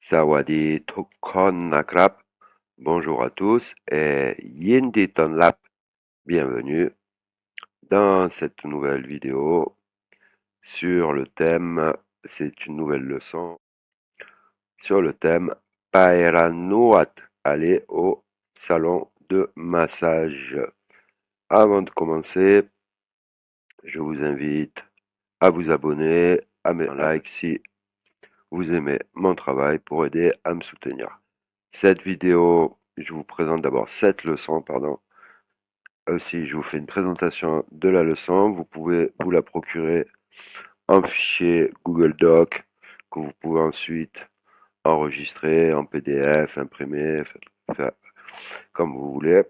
Sawadi Tokon Nakrap, bonjour à tous et Yindi Lap, bienvenue dans cette nouvelle vidéo sur le thème, c'est une nouvelle leçon sur le thème Paeranuat, aller au salon de massage. Avant de commencer, je vous invite à vous abonner, à mettre un like si vous aimez mon travail pour aider à me soutenir. Cette vidéo, je vous présente d'abord cette leçon, pardon. Aussi, je vous fais une présentation de la leçon. Vous pouvez vous la procurer en fichier Google Doc que vous pouvez ensuite enregistrer en PDF, imprimer, faire comme vous voulez.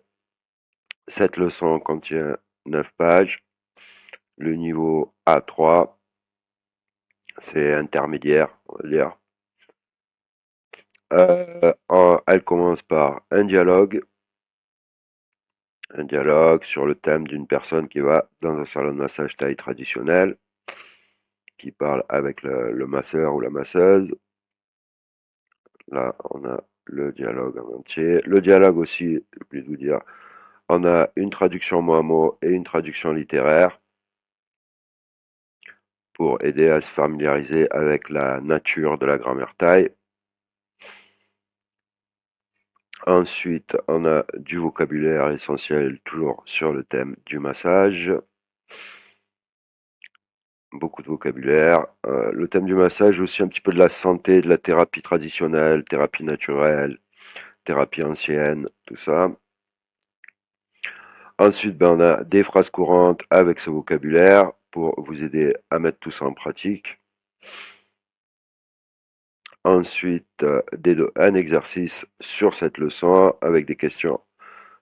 Cette leçon contient 9 pages. Le niveau A3, c'est intermédiaire, on va dire. Elle commence par un dialogue sur le thème d'une personne qui va dans un salon de massage thaï traditionnel, qui parle avec le masseur ou la masseuse. Là, on a le dialogue en entier. Le dialogue aussi, j'ai oublié de vous dire, on a une traduction mot à mot et une traduction littéraire pour aider à se familiariser avec la nature de la grammaire thaï. Ensuite, on a du vocabulaire essentiel, toujours sur le thème du massage. Beaucoup de vocabulaire. Le thème du massage, aussi un petit peu de la santé, de la thérapie traditionnelle, thérapie naturelle, thérapie ancienne, tout ça. Ensuite, on a des phrases courantes avec ce vocabulaire pour vous aider à mettre tout ça en pratique. Ensuite, un exercice sur cette leçon avec des questions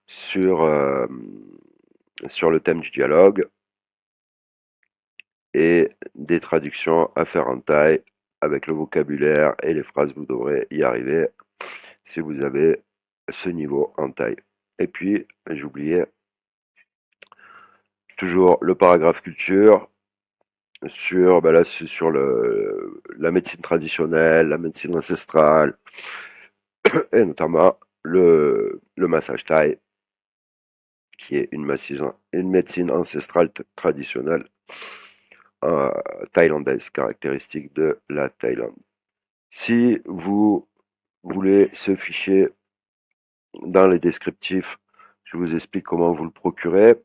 sur, sur le thème du dialogue et des traductions à faire en thaï avec le vocabulaire et les phrases, vous devrez y arriver si vous avez ce niveau en thaï. Et puis, j'ai oublié, toujours le paragraphe culture sur, ben là, c'est sur la médecine traditionnelle, la médecine ancestrale, et notamment le massage thaï, qui est une médecine ancestrale traditionnelle euh, thaïlandaise, caractéristique de la Thaïlande. Si vous voulez ce fichier dans les descriptifs, je vous explique comment vous le procurer.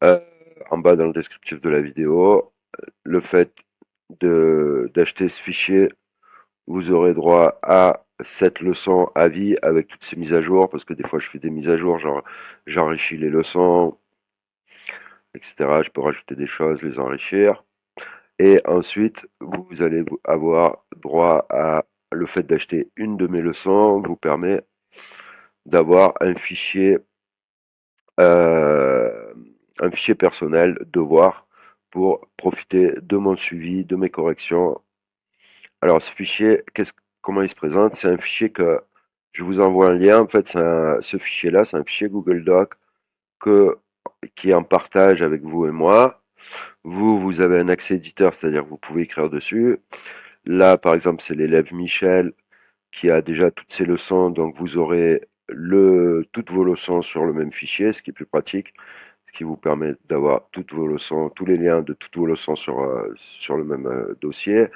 Euh, En bas dans le descriptif de la vidéo, le fait d'acheter ce fichier, vous aurez droit à cette leçon à vie avec toutes ces mises à jour, parce que des fois je fais des mises à jour, genre j'enrichis les leçons, etc. Je peux rajouter des choses, les enrichir. Et ensuite, vous allez avoir droit à le fait d'acheter une de mes leçons vous permet d'avoir euh, un fichier personnel devoir pour profiter de mon suivi, de mes corrections. Alors ce fichier, comment il se présente? C'est un fichier que je vous envoie un lien. En fait, ce fichier-là, c'est un fichier Google Doc qui est en partage avec vous et moi. Vous avez un accès éditeur, c'est-à-dire que vous pouvez écrire dessus. Là, par exemple, c'est l'élève Michel qui a déjà toutes ses leçons, donc vous aurez toutes vos leçons sur le même fichier, ce qui est plus pratique, ce qui vous permet d'avoir toutes vos leçons, tous les liens de toutes vos leçons sur le même dossier.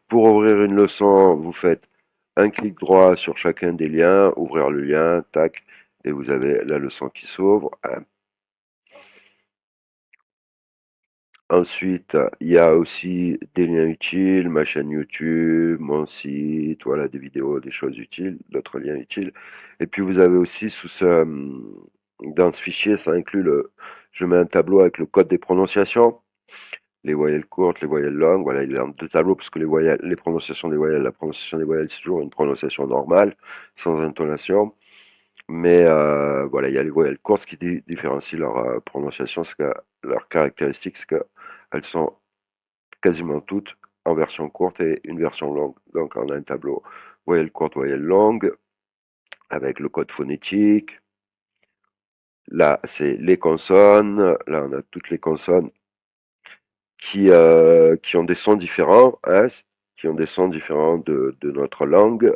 Pour ouvrir une leçon, vous faites un clic droit sur chacun des liens, ouvrir le lien, tac, et vous avez la leçon qui s'ouvre. Ensuite, il y a aussi des liens utiles, ma chaîne YouTube, mon site, voilà, des vidéos, des choses utiles, d'autres liens utiles. Et puis vous avez aussi dans ce fichier, ça inclut je mets un tableau avec le code des prononciations, les voyelles courtes, les voyelles longues. Voilà, il est en deux tableaux parce que les prononciations des voyelles, la prononciation des voyelles, c'est toujours une prononciation normale, sans intonation. Mais voilà, il y a les voyelles courtes qui différencient leur prononciation, leur caractéristique, c'est qu'elles sont quasiment toutes en version courte et une version longue. Donc on a un tableau voyelle courte, voyelle longue, avec le code phonétique. Là, c'est les consonnes. Là, on a toutes les consonnes qui ont des sons différents, hein, qui ont des sons différents de notre langue.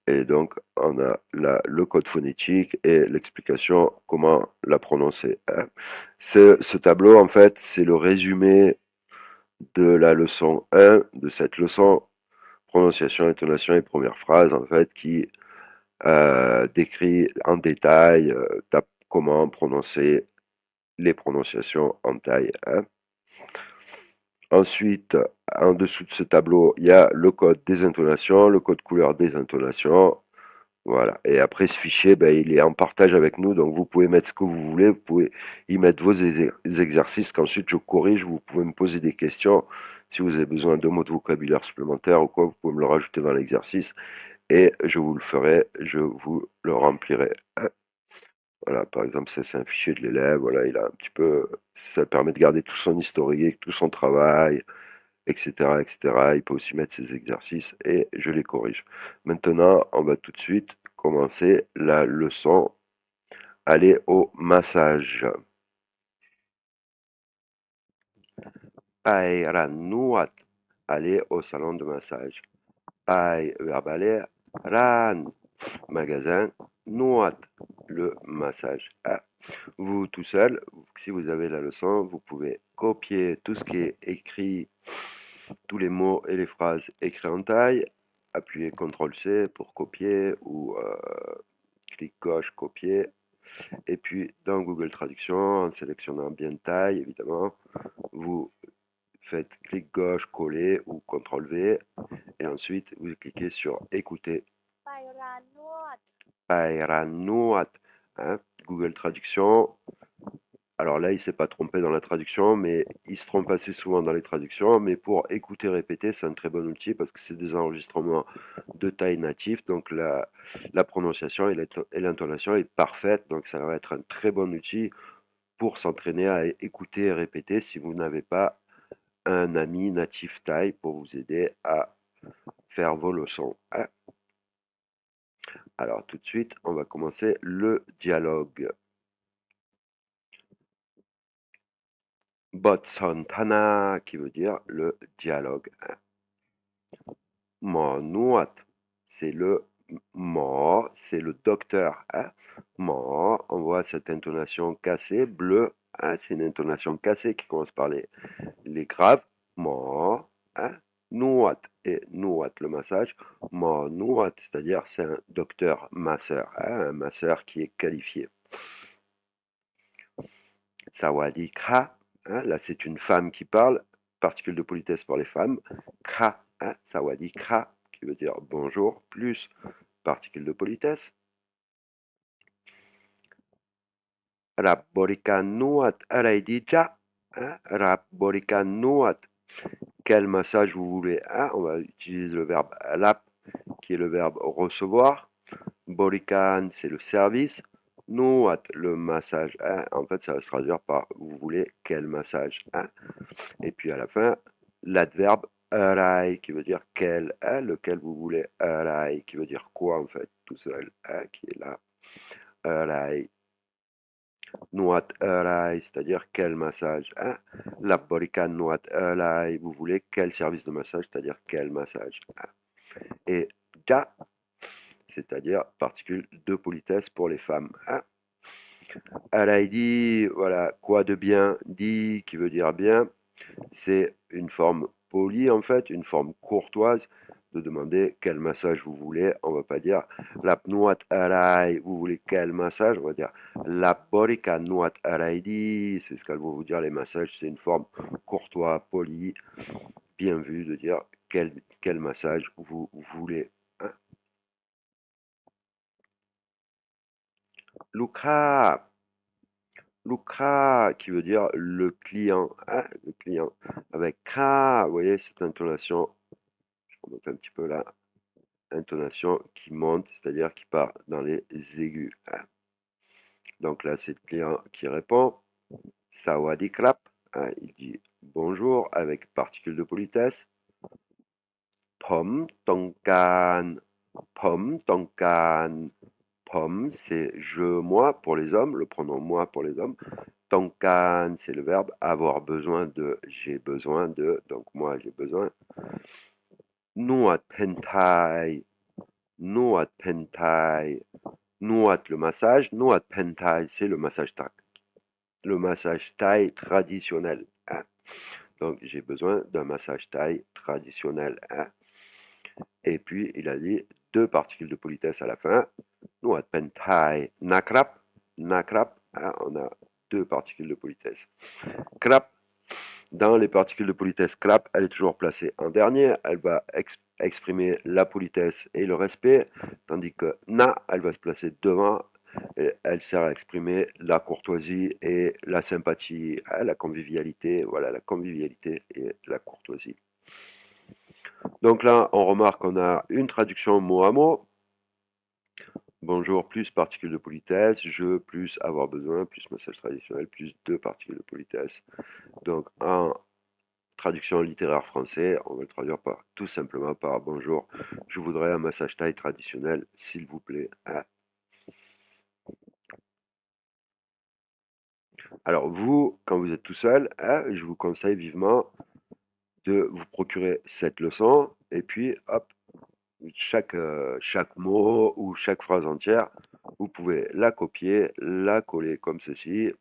Et donc, on a le code phonétique et l'explication comment la prononcer, hein. Ce tableau, en fait, c'est le résumé de la leçon 1 de cette leçon, prononciation, intonation et première phrase, en fait, qui décrit en détail comment prononcer les prononciations en thaï, hein. Ensuite, en dessous de ce tableau, il y a le code des intonations, le code couleur des intonations. Voilà. Et après, ce fichier, ben, il est en partage avec nous, donc vous pouvez mettre ce que vous voulez, vous pouvez y mettre vos exercices qu'ensuite je corrige, vous pouvez me poser des questions. Si vous avez besoin de mots de vocabulaire supplémentaires ou quoi, vous pouvez me le rajouter dans l'exercice et je vous le ferai, je vous le remplirai. Voilà, par exemple, ça c'est un fichier de l'élève, voilà, il a un petit peu, ça permet de garder tout son historique, tout son travail, etc., etc. Il peut aussi mettre ses exercices et je les corrige. Maintenant, on va tout de suite commencer la leçon. Aller au massage. Nuat. Aller au salon de massage. Ai, verbe aller. Ran, magasin. Nuat, le massage. Ah, vous tout seul, si vous avez la leçon, vous pouvez copier tout ce qui est écrit, tous les mots et les phrases écrits en taille, appuyer CTRL-C pour copier ou clic gauche, copier. Et puis dans Google Traduction, en sélectionnant bien taille, évidemment, vous faites clic gauche, coller ou CTRL-V. Et ensuite, vous cliquez sur écouter. Pairanouat, hein, Google Traduction. Alors là, il ne s'est pas trompé dans la traduction, mais il se trompe assez souvent dans les traductions. Mais pour écouter, répéter, c'est un très bon outil parce que c'est des enregistrements de taille natif. Donc la prononciation et l'intonation est parfaite. Donc ça va être un très bon outil pour s'entraîner à écouter et répéter si vous n'avez pas un ami natif thaï pour vous aider à faire vos leçons, hein. Alors tout de suite, on va commencer le dialogue. Botsantana, qui veut dire le dialogue, hein. Monuat, c'est le c'est le docteur, hein. On voit cette intonation cassée, bleue, hein, c'est une intonation cassée qui commence par les graves. Mo, hein. Nuat et nuat, le massage. Nuat, c'est-à-dire c'est un docteur masseur, hein, un masseur qui est qualifié. Sawadi kra, hein, là c'est une femme qui parle, particule de politesse pour les femmes. Kra, hein, sawadi kra, qui veut dire bonjour, plus particule de politesse. Rabborikan nuat araidija, hein, Rabborikan nuat. Quel massage vous voulez, hein? On va utiliser le verbe lap, qui est le verbe recevoir. Borikan, c'est le service. Nuat, le massage, hein? En fait, ça va se traduire par vous voulez quel massage, hein? Et puis à la fin, l'adverbe arai, qui veut dire quel, hein? Lequel vous voulez, arai, qui veut dire quoi en fait, tout seul, hein? Qui est là, arai. Nuat arai, c'est-à-dire quel massage, hein? La borikan nuat arai, vous voulez quel service de massage, c'est-à-dire quel massage, hein? Et ja, c'est-à-dire particule de politesse pour les femmes, hein? Arai dit, voilà, quoi de bien, dit, qui veut dire bien, c'est une forme polie en fait, une forme courtoise de demander quel massage vous voulez. On va pas dire la nuat arai, vous voulez quel massage, on va dire la borika nuat araidi, c'est ce qu'elles vont vous dire les massages, c'est une forme courtoise, polie, bien vue de dire quel massage vous voulez, hein. Lukra, Lukra, qui veut dire le client, hein, le client, avec kra, vous voyez cette intonation, je remonte un petit peu là, intonation qui monte, c'est-à-dire qui part dans les aigus, hein. Donc là, c'est le client qui répond. Sawadi krap, hein, il dit bonjour avec particule de politesse. Pom tongkan, pom tongkan. Pom, c'est je, moi pour les hommes, le pronom moi pour les hommes. Tongkan, c'est le verbe avoir besoin de, j'ai besoin de, donc moi j'ai besoin. Nuat pentai, nuat pentai, nuat le massage, nuat pentai c'est le massage thaï traditionnel, hein. Donc j'ai besoin d'un massage thaï traditionnel, hein. Et puis il a dit deux particules de politesse à la fin. Nuat pentai nakrap, nakrap, hein, on a deux particules de politesse. Krap, dans les particules de politesse, krap, elle est toujours placée en dernier, elle va exprimer la politesse et le respect, tandis que na, elle va se placer devant, et elle sert à exprimer la courtoisie et la sympathie, hein, la convivialité, voilà, la convivialité et la courtoisie. Donc là, on remarque qu'on a une traduction mot à mot. Bonjour plus particules de politesse, je plus avoir besoin, plus message traditionnel, plus deux particules de politesse. Donc en traduction littéraire français, on va le traduire par tout simplement par bonjour, je voudrais un massage thaï traditionnel, s'il vous plaît, hein. Alors vous, quand vous êtes tout seul, hein, je vous conseille vivement de vous procurer cette leçon et puis hop, chaque mot ou chaque phrase entière, vous pouvez la copier, la coller comme ceci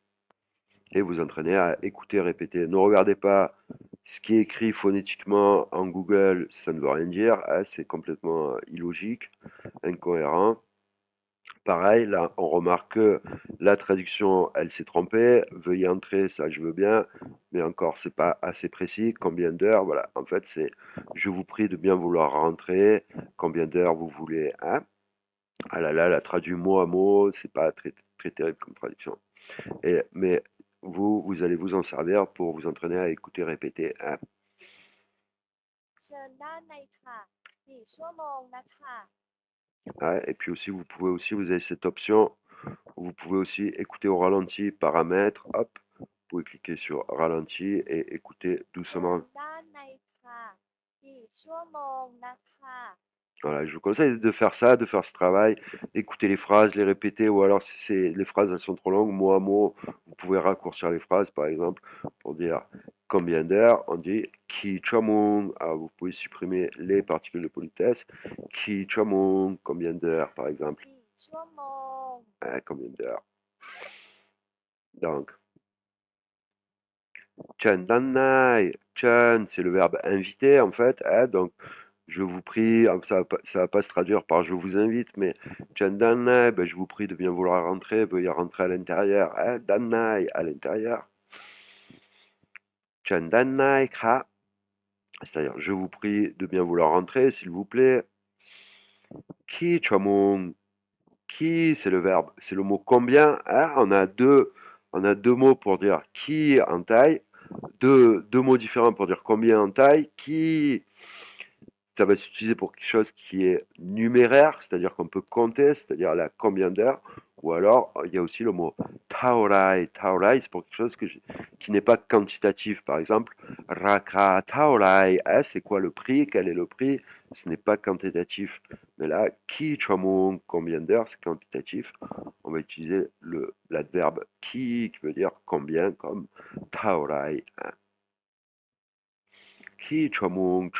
et vous entraîner à écouter, répéter. Ne regardez pas ce qui est écrit phonétiquement en Google, ça ne veut rien dire, hein, c'est complètement illogique, incohérent. Pareil, là, on remarque que la traduction, elle s'est trompée. Veuillez entrer, ça je veux bien, mais encore, c'est pas assez précis. Combien d'heures? Voilà, en fait, c'est je vous prie de bien vouloir rentrer. Combien d'heures vous voulez, hein? Ah là là, la traduit mot à mot, c'est pas très, très terrible comme traduction. Mais vous allez vous en servir pour vous entraîner à écouter, répéter, hein. เชิญด้านในค่ะกี่ชั่วโมงนะคะ Ouais, et puis aussi, vous avez cette option, vous pouvez aussi écouter au ralenti, paramètres, hop, vous pouvez cliquer sur ralenti et écouter เชิญ doucement. ด้านในค่ะกี่ชั่วโมงนะคะ Voilà, je vous conseille de faire ça, de faire ce travail, écouter les phrases, les répéter, ou alors si les phrases elles sont trop longues, mot à mot, vous pouvez raccourcir les phrases, par exemple, pour dire combien d'heures, on dit ki chamung, alors vous pouvez supprimer les particules de politesse, ki chamung, combien d'heures, par exemple, กี่ชั่วโมง hein, combien d'heures. Donc, Chen Danai, Chen, c'est le verbe inviter en fait, hein, donc je vous prie, ça va pas se traduire par je vous invite, mais Chen Danai, ben, je vous prie de bien vouloir rentrer, veuillez rentrer à l'intérieur, hein, Danai, à l'intérieur. Chen Danai Kha, c'est-à-dire je vous prie de bien vouloir rentrer, s'il vous plaît. Ki Chamung, qui, c'est le verbe, c'est le mot combien, hein, on a deux mots pour dire qui en taille, deux mots différents pour dire combien en taille, qui, ça va s'utiliser pour quelque chose qui est numéraire, c'est-à-dire qu'on peut compter, c'est-à-dire la combien d'heures, ou alors il y a aussi le mot taorai. Taorai, c'est pour quelque chose qui n'est pas quantitatif. Par exemple, raka taorai, hein, c'est quoi le prix? Quel est le prix? Ce n'est pas quantitatif. Mais là, ki chamung, combien d'heures, c'est quantitatif. On va utiliser l'adverbe qui veut dire combien, comme taorai, hein. Qui chomung,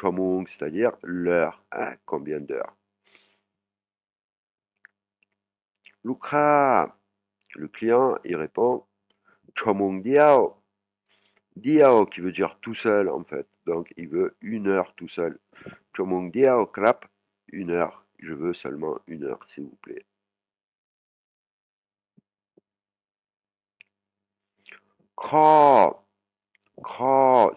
c'est-à-dire l'heure, hein, combien d'heures. Lucra, le client, il répond chomung diao. Diao qui veut dire tout seul en fait. Donc il veut une heure tout seul. Chomung diao crap, une heure. Je veux seulement une heure, s'il vous plaît. Craw,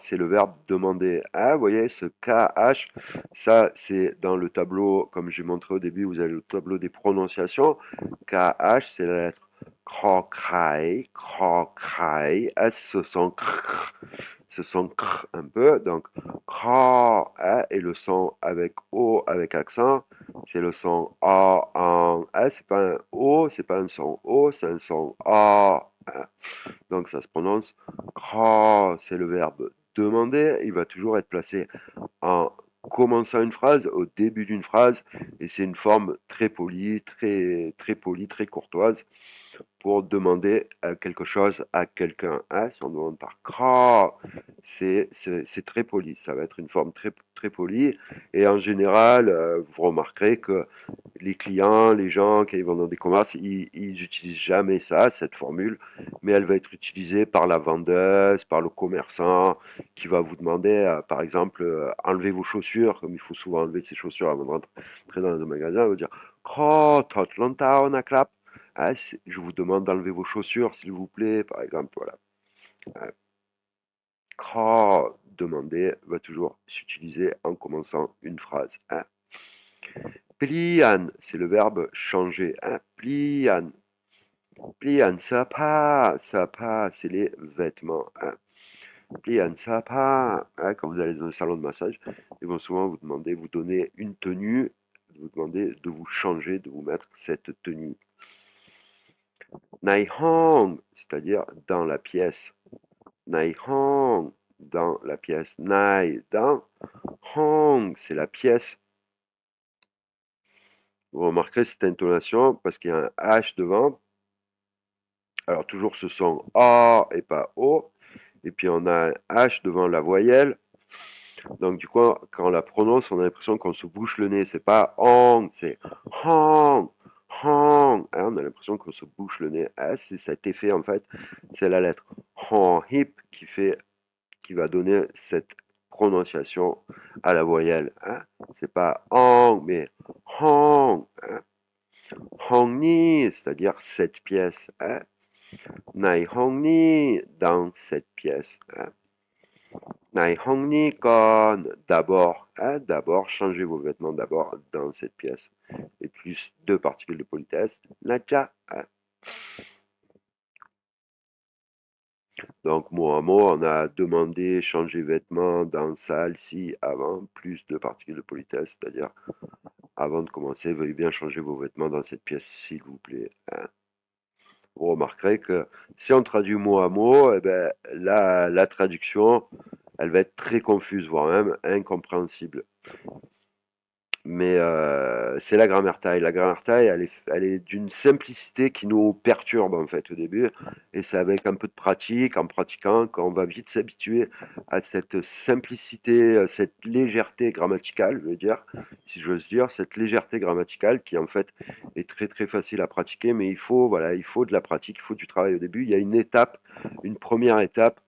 c'est le verbe demander. Ah, vous voyez, ce KH, ça, c'est dans le tableau, comme j'ai montré au début, vous avez le tableau des prononciations. KH, c'est la lettre krokrai, krokrai. S, ce son kr un peu. Donc, kra, et le son avec O, avec accent, c'est le son A, en. C'est pas un O, c'est pas un son O, c'est un son A. Donc ça se prononce cra, c'est le verbe demander. Il va toujours être placé en commençant une phrase, au début d'une phrase, et c'est une forme très polie, très polie, très courtoise. pour demander quelque chose à quelqu'un. Hein. Si on demande par cra, c'est très poli. Ça va être une forme très, très polie. Et en général, vous remarquerez que les clients, les gens qui vont dans des commerces, ils n'utilisent jamais ça, cette formule, mais elle va être utilisée par la vendeuse, par le commerçant, qui va vous demander, par exemple, enlevez vos chaussures, comme il faut souvent enlever ses chaussures avant de rentrer dans un magasin, elle va dire, "Cro, tot lontaon a clap." Ah, je vous demande d'enlever vos chaussures, s'il vous plaît, par exemple, voilà. Cro, demander, va toujours s'utiliser en commençant une phrase. Hein. Plian, c'est le verbe changer. Hein. Plian. Plian, ça pas, c'est les vêtements. Hein. Plian, ça pas. Hein. Quand vous allez dans un salon de massage, ils vont souvent vous demander, vous donner une tenue, vous demander de vous changer, de vous mettre cette tenue. Nai hong, c'est-à-dire dans la pièce. Nai hong, dans la pièce. Nai, dans. Hong, c'est la pièce. Vous remarquerez cette intonation parce qu'il y a un H devant. Alors toujours ce son A et pas O. Et puis on a un H devant la voyelle. Donc du coup, quand on la prononce, on a l'impression qu'on se bouche le nez. C'est pas Hong, c'est Hong, Hong. Hein, on a l'impression qu'on se bouche le nez. Ah, c'est cet effet en fait. C'est la lettre Hong hip qui va donner cette prononciation à la voyelle. Hein. C'est pas Hong, mais Hong. Hein. Hong ni, c'est-à-dire cette pièce. Hein. Nai Hong ni, dans cette pièce. Hein. Nai Hong ni kon, d'abord. Hein. D'abord, changez vos vêtements d'abord dans cette pièce. Et plus deux particules de politesse. Nacha. Hein. Donc, mot à mot, on a demandé changer vêtements dans salle si avant, plus de particules de politesse, c'est-à-dire avant de commencer, veuillez bien changer vos vêtements dans cette pièce, s'il vous plaît. Hein. Vous remarquerez que si on traduit mot à mot, eh ben, la traduction, elle va être très confuse, voire même incompréhensible. Mais c'est la grammaire taille. La grammaire taille, elle est d'une simplicité qui nous perturbe en fait au début. Et c'est avec un peu de pratique, en pratiquant, qu'on va vite s'habituer à cette simplicité, cette légèreté grammaticale, je veux dire, si j'ose dire, cette légèreté grammaticale qui en fait est très très facile à pratiquer. Mais il faut, voilà, il faut de la pratique, il faut du travail au début. Il y a une étape, une première étape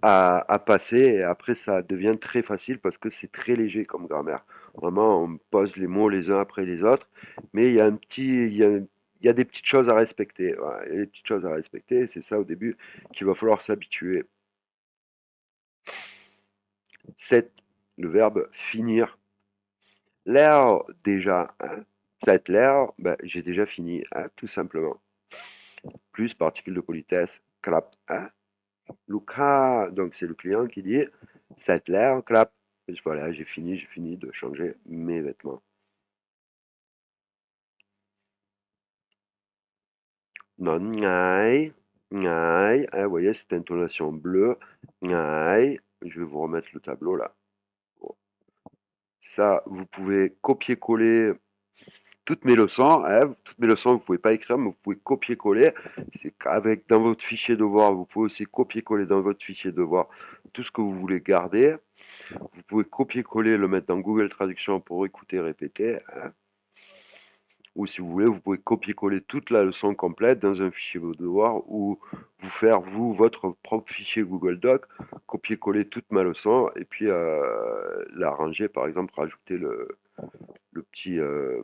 à passer et après ça devient très facile parce que c'est très léger comme grammaire. Vraiment, on pose les mots les uns après les autres, mais il y a un petit, il y a des petites choses à respecter. Voilà, il y a des petites choses à respecter, c'est ça au début qu'il va falloir s'habituer. C'est le verbe finir. L'air déjà, hein. Cette l'air, ben, j'ai déjà fini, hein, tout simplement. Plus particule de politesse, clap, hein. Luca, donc c'est le client qui dit cette l'air, clap. Voilà, j'ai fini de changer mes vêtements. Non, ngai, ngai, hein, vous voyez cette intonation bleue, ngai, je vais vous remettre le tableau là. Bon. Ça, vous pouvez copier-coller toutes mes leçons, hein, toutes mes leçons, vous pouvez pas écrire, mais vous pouvez copier-coller. C'est qu'avec dans votre fichier devoir, vous pouvez aussi copier-coller dans votre fichier devoir tout ce que vous voulez garder. Vous pouvez copier-coller, le mettre dans Google Traduction pour écouter, répéter. Hein. Ou si vous voulez, vous pouvez copier-coller toute la leçon complète dans un fichier vos devoirs ou vous faire, vous, votre propre fichier Google Doc, copier-coller toute ma leçon et puis la ranger, par exemple, rajouter le petit, euh,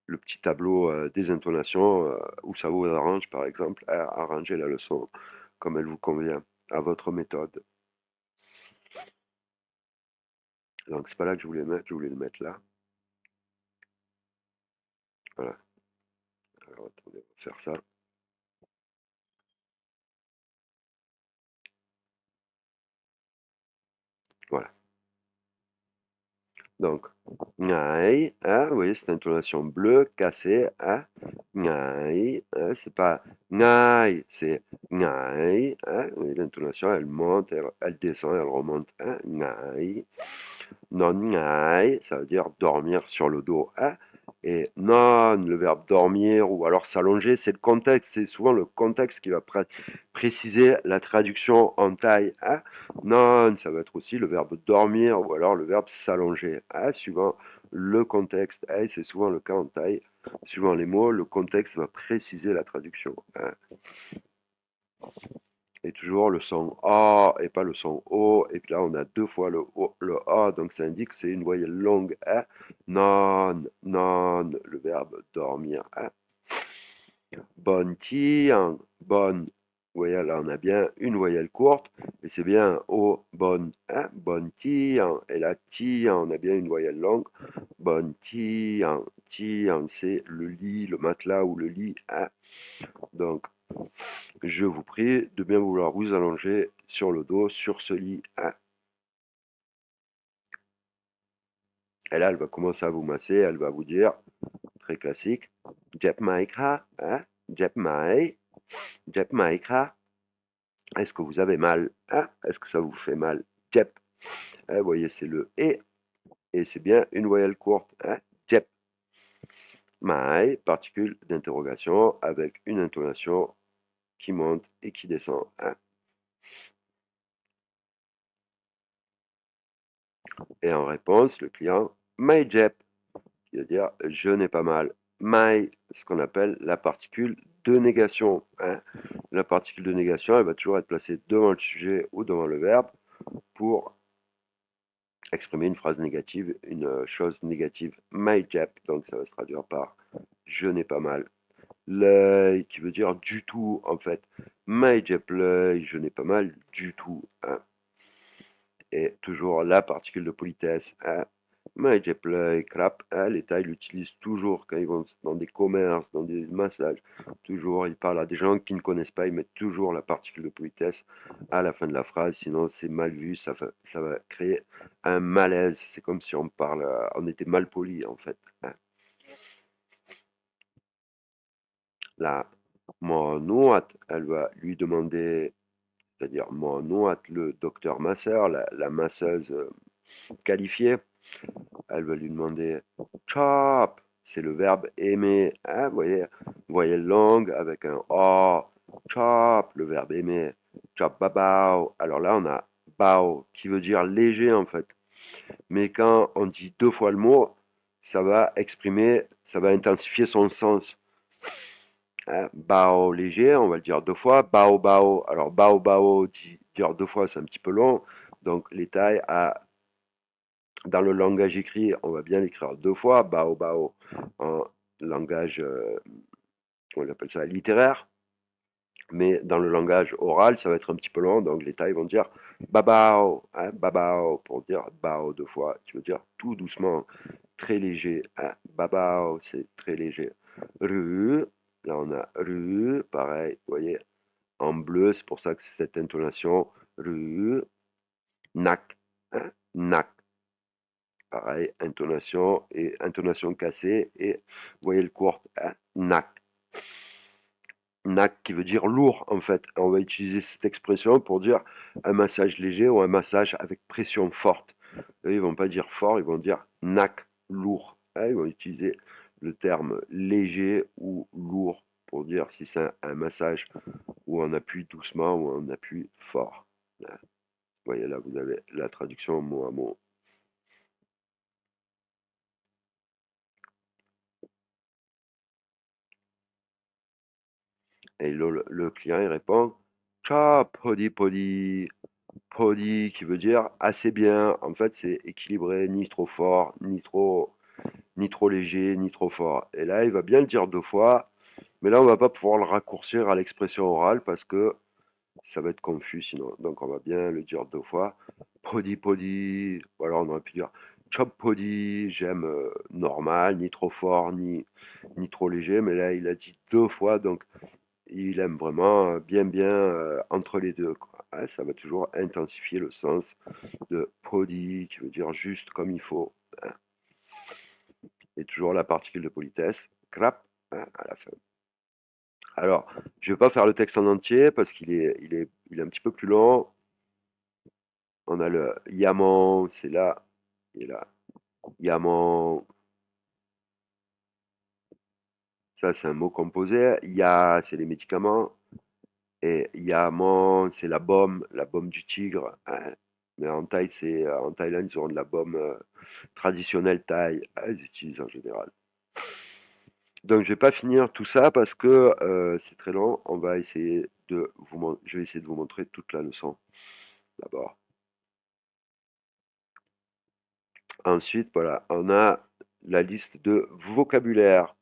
le petit tableau des intonations où ça vous arrange, par exemple, à arranger la leçon comme elle vous convient, à votre méthode. Donc, c'est pas là que je voulais mettre, je voulais le mettre là. Voilà. Alors, attendez, on va faire ça. Voilà. Donc, ngai, hein, vous voyez cette intonation bleue, cassée, hein, ngai, hein, c'est pas ngai, c'est ngai, hein, vous voyez l'intonation, elle monte, elle descend, elle remonte, hein, ngai. Non ngai, ça veut dire dormir sur le dos, hein, Et non, le verbe dormir ou alors s'allonger, c'est le contexte, c'est souvent le contexte qui va préciser la traduction en taille. Hein. Non, ça va être aussi le verbe dormir ou alors le verbe s'allonger. Hein, suivant le contexte, hein, c'est souvent le cas en taille. Suivant les mots, le contexte va préciser la traduction. Hein. Et toujours le son A et pas le son O. Et puis là, on a deux fois le O, le A, donc ça indique que c'est une voyelle longue. Hein. Non, non, le verbe dormir. Hein. Bonne tian, bonne. Vous voyez, là, on a bien une voyelle courte, et c'est bien O, bonne. Hein. Bonne tian. Et là, tian, on a bien une voyelle longue. Bonne tian, tian, c'est le lit, le matelas ou le lit. Hein. Donc, je vous prie de bien vouloir vous allonger sur le dos, sur ce lit. Hein. Et là, elle va commencer à vous masser, elle va vous dire, très classique, Jep Maikra, hein, Jep Mai, Jep Maikra, est-ce que vous avez mal? Hein? Est-ce que ça vous fait mal? Jep, hein, vous voyez, c'est le et c'est bien une voyelle courte. Hein? Jep, Mai, particule d'interrogation avec une intonation qui monte et qui descend. Hein? Et en réponse, le client, Mai Jep, qui veut dire je n'ai pas mal. My, ce qu'on appelle la particule de négation. Hein. La particule de négation, elle va toujours être placée devant le sujet ou devant le verbe pour exprimer une phrase négative, une chose négative. My Jap, donc ça va se traduire par je n'ai pas mal. L'œil, qui veut dire du tout, en fait. My Jap, l'œil, je n'ai pas mal du tout. Hein. Et toujours la particule de politesse. Hein. Play, crap, hein, l'État il l'utilise toujours quand ils vont dans des commerces, dans des massages. Toujours, ils parlent à des gens qui ne connaissent pas, ils mettent toujours la particule de politesse à la fin de la phrase, sinon c'est mal vu, ça va créer un malaise. C'est comme si on parle, on était mal poli en fait. Hein. Là, mon ouate, elle va lui demander, c'est-à-dire mon ouate, le docteur masseur, la masseuse qualifiée. Elle va lui demander chop, c'est le verbe aimer. Hein, vous voyez, voyelle longue avec un O. Chop, le verbe aimer. Chop babao. Alors là, on a bao qui veut dire léger en fait. Mais quand on dit deux fois le mot, ça va exprimer, ça va intensifier son sens. Hein, bao léger, on va le dire deux fois. Bao bao. Alors bao bao, dire deux fois, c'est un petit peu long. Donc les tailles à dans le langage écrit, on va bien l'écrire deux fois, bao bao, en langage, on appelle ça littéraire, mais dans le langage oral, ça va être un petit peu long, donc les tailles vont dire babao, hein, babao, pour dire bao deux fois, qui veut dire tout doucement, très léger, hein, babao, c'est très léger. Ru, là on a ru, pareil, vous voyez, en bleu, c'est pour ça que c'est cette intonation, ru, nak, hein, nak. Pareil, intonation et intonation cassée et voyelle courte. Hein, nak. Nak qui veut dire lourd en fait. On va utiliser cette expression pour dire un massage léger ou un massage avec pression forte. Eux, ils vont pas dire fort, ils vont dire nak, lourd. Hein, ils vont utiliser le terme léger ou lourd pour dire si c'est un massage où on appuie doucement ou on appuie fort. Là. Vous voyez là, vous avez la traduction mot à mot. Et le client, il répond, Cha, podi, podi. Podi, qui veut dire assez bien. En fait, c'est équilibré, ni trop fort, ni trop léger, ni trop fort. Et là, il va bien le dire deux fois, mais là, on va pas pouvoir le raccourcir à l'expression orale parce que ça va être confus sinon. Donc, on va bien le dire deux fois. Podi, podi. Ou alors, on aurait pu dire chop podi, j'aime normal, ni trop fort, ni trop léger. Mais là, il a dit deux fois, donc il aime vraiment bien entre les deux, quoi. Ouais, ça va toujours intensifier le sens de poli, qui veut dire juste comme il faut. Hein. Et toujours la particule de politesse, clap, hein, à la fin. Alors, je ne vais pas faire le texte en entier parce il est un petit peu plus long. On a le yaman, c'est là, et là, yaman, Ça, c'est un mot composé. Ya, c'est les médicaments. Et Yamon, c'est la baume du tigre, hein. Mais en Thaï, en Thaïlande, ils ont de la baume traditionnelle thaï, hein, ils utilisent en général. Donc, je vais pas finir tout ça parce que c'est très long. On va essayer je vais essayer de vous montrer toute la leçon d'abord. Ensuite, voilà, on a la liste de vocabulaire.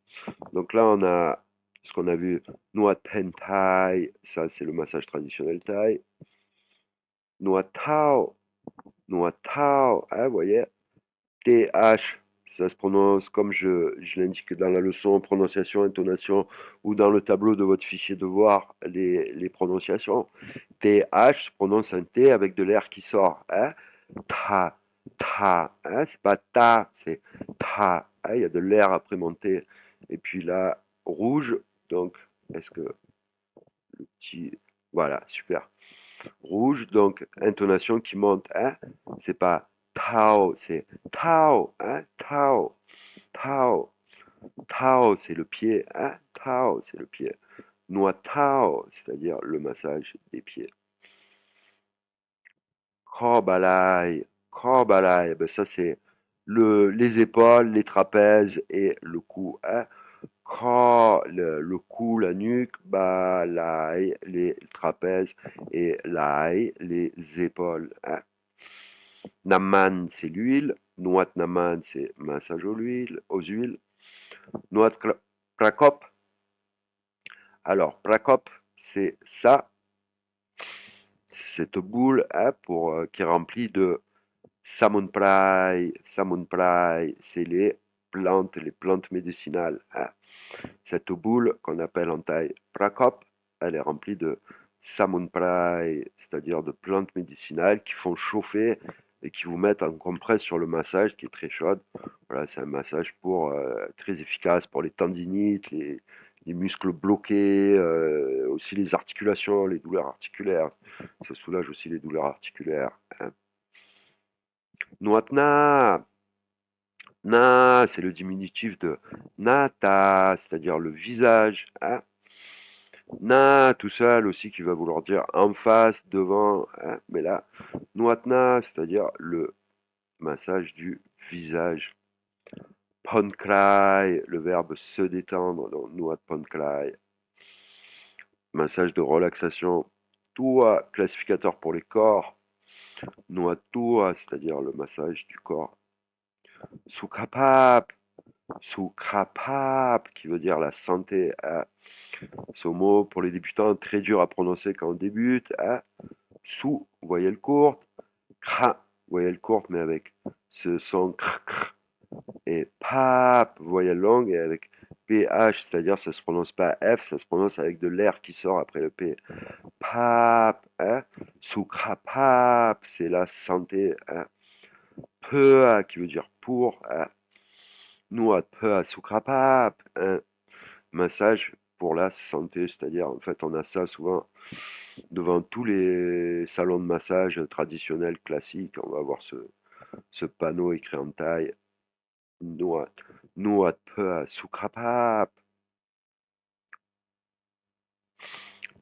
Donc là, on a ce qu'on a vu, Nuat Pen Thai, ça c'est le massage traditionnel thaï. Nuat Thao, Nuat Thao, hein, vous voyez, TH, ça se prononce comme je l'indique dans la leçon, prononciation, intonation, ou dans le tableau de votre fichier de voir les prononciations. TH se prononce un T avec de l'air qui sort, hein. Ta, ta, hein, c'est pas ta, c'est ta, hein, il y a de l'air après monter. Et puis là, rouge, donc, est-ce que le petit, voilà, super. Rouge, donc intonation qui monte, hein, c'est pas Tao, c'est Tao, hein, Tao, Tao, Tao, c'est le pied, hein, Tao, c'est le pied. Noa Tao, c'est-à-dire le massage des pieds. Korbalai, Korbalai, ben ça c'est les épaules, les trapèzes et le cou, hein. Le cou, la nuque, balai, les trapèzes et lai, les épaules, hein. Naman, c'est l'huile. Noix naman, c'est massage aux huiles. Noix prakop. Alors, prakop, c'est ça, cette boule, hein, qui est remplie de samunprai. Samunprai, c'est les plantes médicinales, hein. Cette boule qu'on appelle en thaï prakop, elle est remplie de samunprai, c'est-à-dire de plantes médicinales qui font chauffer et qui vous mettent en compresse sur le massage qui est très chaude. Voilà, c'est un massage très efficace pour les tendinites, les muscles bloqués, aussi les articulations, les douleurs articulaires. Ça soulage aussi les douleurs articulaires, hein. Noatna, na, c'est le diminutif de nata, c'est-à-dire le visage, hein. Na tout seul aussi qui va vouloir dire en face, devant, hein. Mais là, Nuatna, c'est-à-dire le massage du visage. Ponkrai, le verbe se détendre, donc Nuat Ponkrai. Massage de relaxation. Tua, classificateur pour les corps. Nuat Tua, c'est-à-dire le massage du corps. Sukhapap, Sukhapap, qui veut dire la santé, hein. Ce mot pour les débutants très dur à prononcer quand on débute, hein. Sous, voyelle courte, cra, voyelle courte, mais avec ce son cr, cr, et pap, voyelle longue, et avec ph, c'est-à-dire ça se prononce pas f, ça se prononce avec de l'air qui sort après le p. Pap, hein, soukra pap, c'est la santé, hein. Pea, qui veut dire pour, hein. Noua pea soukra pap, hein. Massage pour la santé, c'est-à-dire en fait on a ça souvent devant tous les salons de massage traditionnels classiques, on va voir ce panneau écrit en thaï, Nuat, Nuat Pea Sukrapap.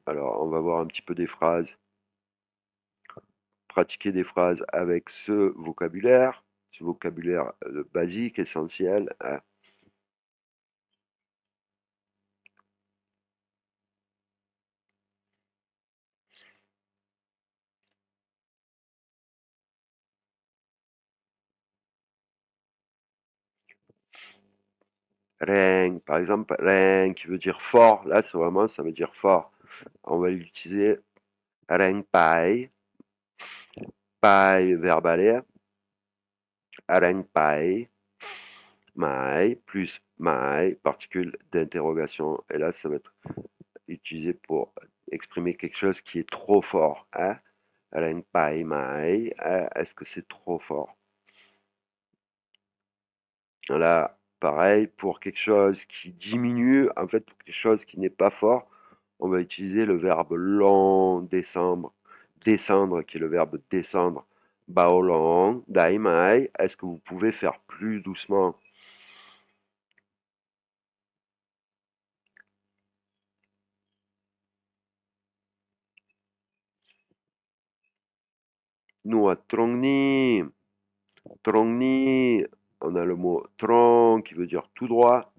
Alors, on va voir un petit peu des phrases, pratiquer des phrases avec ce vocabulaire basique, essentiel, hein. Reng, par exemple, Reng qui veut dire fort, là, c'est vraiment, ça veut dire fort. On va l'utiliser Reng Pai, Pai verbe aller, Reng Pai, Mai, plus Mai, particule d'interrogation. Et là, ça va être utilisé pour exprimer quelque chose qui est trop fort, hein. Reng Pai Mai, hein, est-ce que c'est trop fort? Là, pareil, pour quelque chose qui diminue, en fait, pour quelque chose qui n'est pas fort, on va utiliser le verbe long, descendre, descendre, qui est le verbe descendre. Bao long, dai mai, est-ce que vous pouvez faire plus doucement? Nuat trongni. Trongni. On a le mot trong qui veut dire tout droit.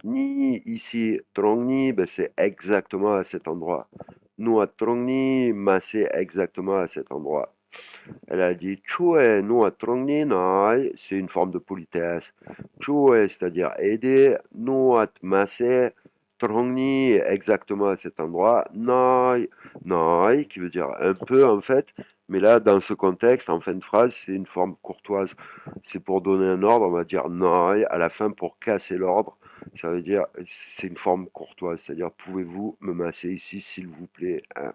Ni ici, trongni, ben c'est exactement à cet endroit. Nuat trongni, ma c'est exactement à cet endroit. Elle a dit chue nuat trongni nai, c'est une forme de politesse. Chue, c'est-à-dire aider, nuat masse, trongni, exactement à cet endroit. Nai, nai, qui veut dire un peu en fait. Mais là, dans ce contexte, en fin de phrase, c'est une forme courtoise. C'est pour donner un ordre, on va dire nai à la fin pour casser l'ordre. Ça veut dire, c'est une forme courtoise, c'est-à-dire, pouvez-vous me masser ici, s'il vous plaît, hein?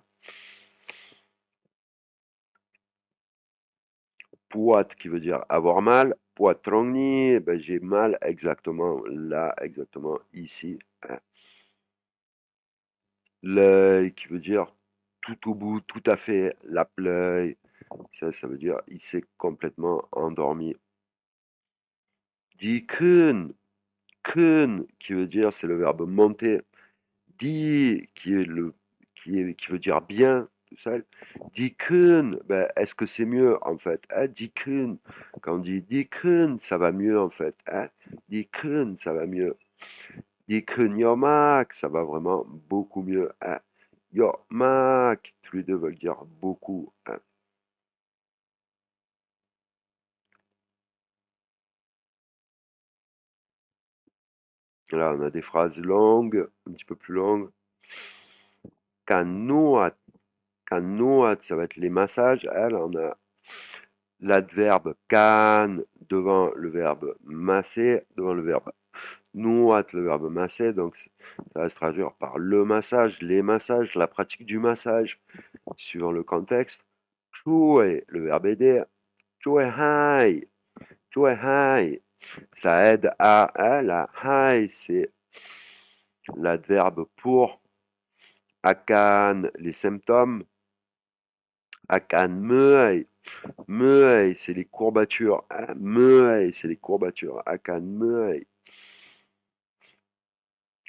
Puat qui veut dire avoir mal. Poitrongni, ben j'ai mal exactement là, exactement ici, hein. L'œil qui veut dire tout au bout, tout à fait, la l'œil. Ça veut dire il s'est complètement endormi. Di kun qui veut dire, c'est le verbe monter. Di qui veut dire bien, tout seul. Di kun, ben, est-ce que c'est mieux en fait? Hein, di kun, quand on dit di kun, ça va mieux en fait. Hein, di kun, ça va mieux. Di kun yomak, ça va vraiment beaucoup mieux. Hein. Yomak, tous les deux veulent dire beaucoup. Hein. Là, on a des phrases longues, un petit peu plus longues. Kanoat, kanoat, ça va être les massages. Hein, là, on a l'adverbe kan devant le verbe masser, devant le verbe nuat, le verbe masser, donc ça va se traduire par le massage, les massages, la pratique du massage, suivant le contexte. Chue, le verbe aider. Chue hai, chue hai, ça aide à, hein, la hai, c'est l'adverbe pour. Akan, les symptômes. Akan meai, meei, c'est les courbatures. Hein, meei, c'est les courbatures. Akan meei.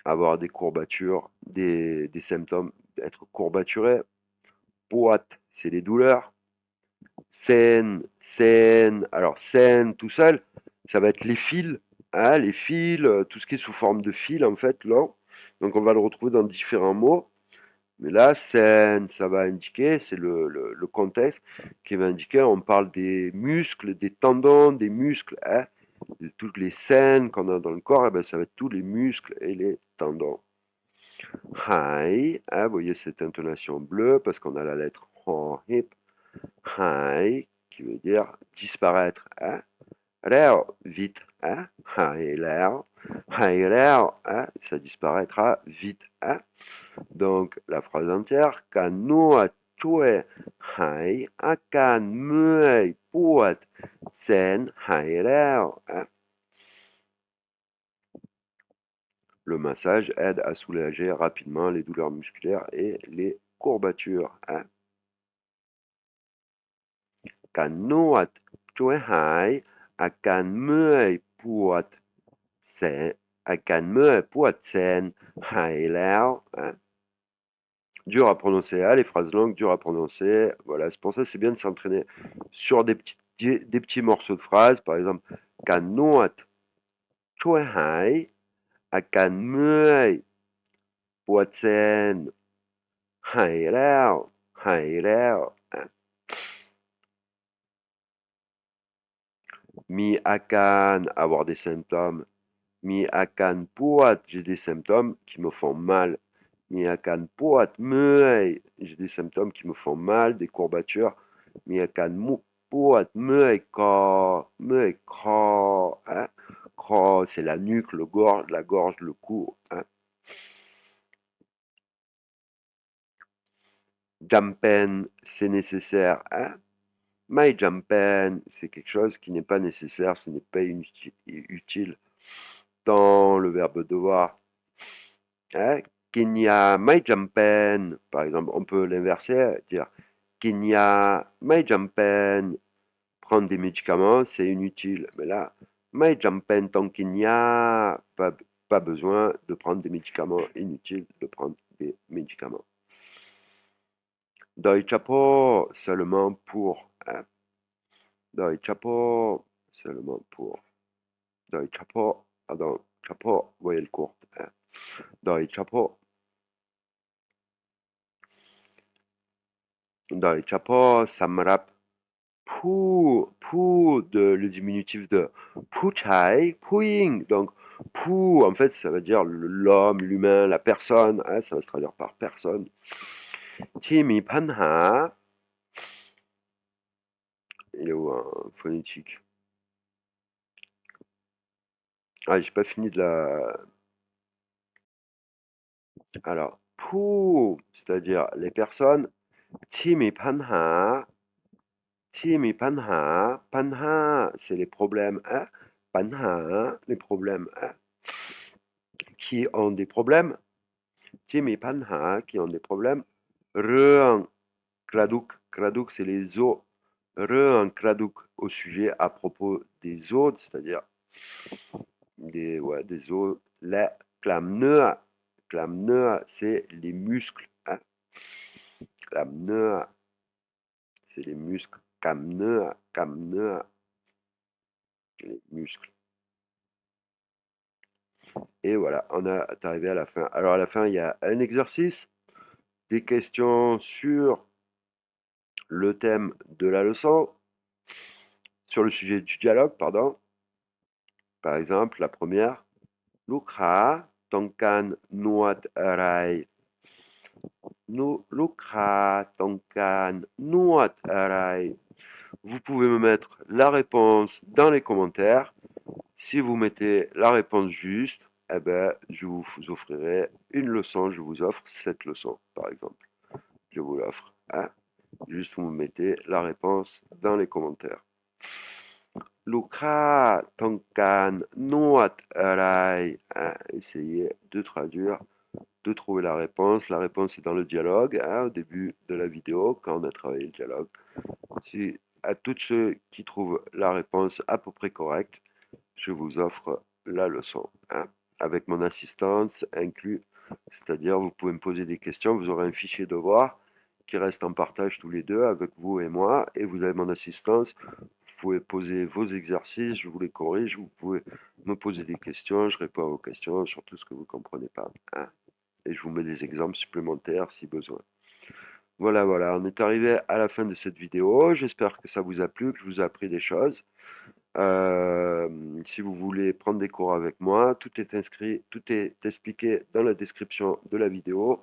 Avoir des courbatures, des symptômes, être courbaturé. Poat, c'est les douleurs. Sen, alors sen tout seul, ça va être les fils. Hein, les fils, tout ce qui est sous forme de fil en fait, là. Donc on va le retrouver dans différents mots. Mais là, scène, ça va indiquer, c'est le contexte qui va indiquer, on parle des muscles, des tendons, des muscles, hein. Toutes les scènes qu'on a dans le corps, eh ben, ça va être tous les muscles et les tendons. Hai, hein, vous voyez cette intonation bleue parce qu'on a la lettre ho, hip. Hai, qui veut dire disparaître. Hein. Reo, vite. Hein. Hai, reo. Hai, reo, hein, ça disparaîtra vite. Hein. Donc, la phrase entière, Kanua chue hai akan muei puat sen hai reo. Hein. Le massage aide à soulager rapidement les douleurs musculaires et les courbatures. Hein. Kanua chue hai akan muei puat sen akan muei puat sen hai reo. Hein. Dur à prononcer, ah, les phrases longues, dur à prononcer. Voilà, c'est pour ça que c'est bien de s'entraîner sur des petits morceaux de phrases. Par exemple, Kanot, chue hai, akan muei, puatsen, hai rao, hai rao. Hein. Mi akan, avoir des symptômes. Mi akan puat, j'ai des symptômes qui me font mal. Mi akan puat muei, j'ai des symptômes qui me font mal, des courbatures. Mi akan puat muei ko, muei ko, hein. Ko, c'est la nuque, la gorge, le cou. Hein. Jampen, c'est nécessaire. Hein. My jampen, c'est quelque chose qui n'est pas nécessaire, ce n'est pas utile. Dans le verbe devoir. Hein. Kenya my jampen, par exemple, on peut l'inverser, dire Kenya my jampen, prendre des médicaments, c'est inutile. Mais là, my jampen ton Kenya, pas besoin de prendre des médicaments, inutile de prendre des médicaments. Deutsche po, seulement pour. Hein. Dai chapeau, seulement pour. Dai chapeau, pardon, chapeau, voyelle courte. Hein. Dai chapeau. Dai chapeau, ça me rappelle le diminutif de puchai, puing. Donc, pu, en fait, ça veut dire l'homme, l'humain, la personne. Hein, ça va se traduire par personne. Timi panha. Il est où un phonétique? Ah, j'ai pas fini de la. Alors, pu, c'est-à-dire les personnes. Timi panha. Timi panha. Panha, c'est les problèmes. Hein? Panha, les problèmes. Hein? Qui ont des problèmes. Timi panha, qui ont des problèmes. Reun kraduk. Kraduk, c'est les eaux. Reun kraduk au sujet à propos des eaux, c'est-à-dire des os. La clamnea. Clamnea, c'est les muscles. Hein. Clamnea, c'est les muscles. Camnea, camnea, les muscles. Et voilà, on est arrivé à la fin. Alors à la fin, il y a un exercice, des questions sur le thème de la leçon, sur le sujet du dialogue, pardon. Par exemple, la première, Lukha Tonkan Nuat Arai. Lukha Tonkan Nuat Arai. Vous pouvez me mettre la réponse dans les commentaires. Si vous mettez la réponse juste, eh ben, je vous offrirai une leçon. Je vous offre cette leçon, par exemple. Je vous l'offre. Hein. Juste, vous me mettez la réponse dans les commentaires. Lukha Tonkan Nuat Arai. Hein. Essayez de traduire, de trouver la réponse. La réponse est dans le dialogue, hein, au début de la vidéo, quand on a travaillé le dialogue. Si à tous ceux qui trouvent la réponse à peu près correcte, je vous offre la leçon, hein, avec mon assistance inclus. C'est-à-dire, vous pouvez me poser des questions, vous aurez un fichier devoir qui reste en partage tous les deux avec vous et moi, et vous avez mon assistance. Vous pouvez poser vos exercices, je vous les corrige, vous pouvez me poser des questions, je réponds à vos questions sur tout ce que vous ne comprenez pas. Hein, et je vous mets des exemples supplémentaires si besoin. Voilà, voilà, on est arrivé à la fin de cette vidéo. J'espère que ça vous a plu, que je vous ai appris des choses. Euh, Si vous voulez prendre des cours avec moi, tout est inscrit, tout est expliqué dans la description de la vidéo.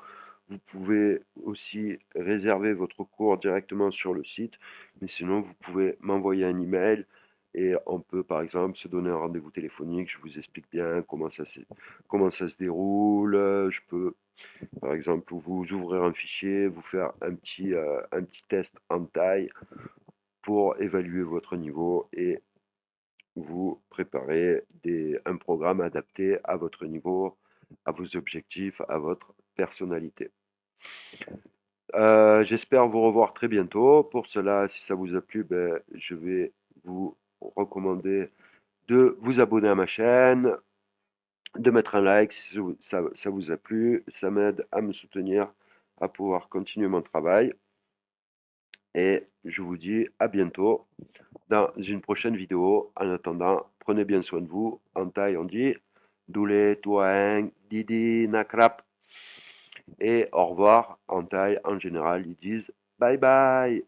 Vous pouvez aussi réserver votre cours directement sur le site, mais sinon vous pouvez m'envoyer un email et on peut par exemple se donner un rendez-vous téléphonique. Je vous explique bien comment ça se déroule. Je peux par exemple vous ouvrir un fichier, vous faire un petit test en taille pour évaluer votre niveau et vous préparez un programme adapté à votre niveau, à vos objectifs, à votre personnalité. J'espère vous revoir très bientôt. Pour cela, si ça vous a plu, ben, je vais vous recommander de vous abonner à ma chaîne, de mettre un like si ça vous a plu. Ça m'aide à me soutenir, à pouvoir continuer mon travail. Et je vous dis à bientôt dans une prochaine vidéo. En attendant, prenez bien soin de vous. En thaï, on dit Doule Tuaeng Didi Nakrap. Et au revoir. En thaï, en général, ils disent bye bye.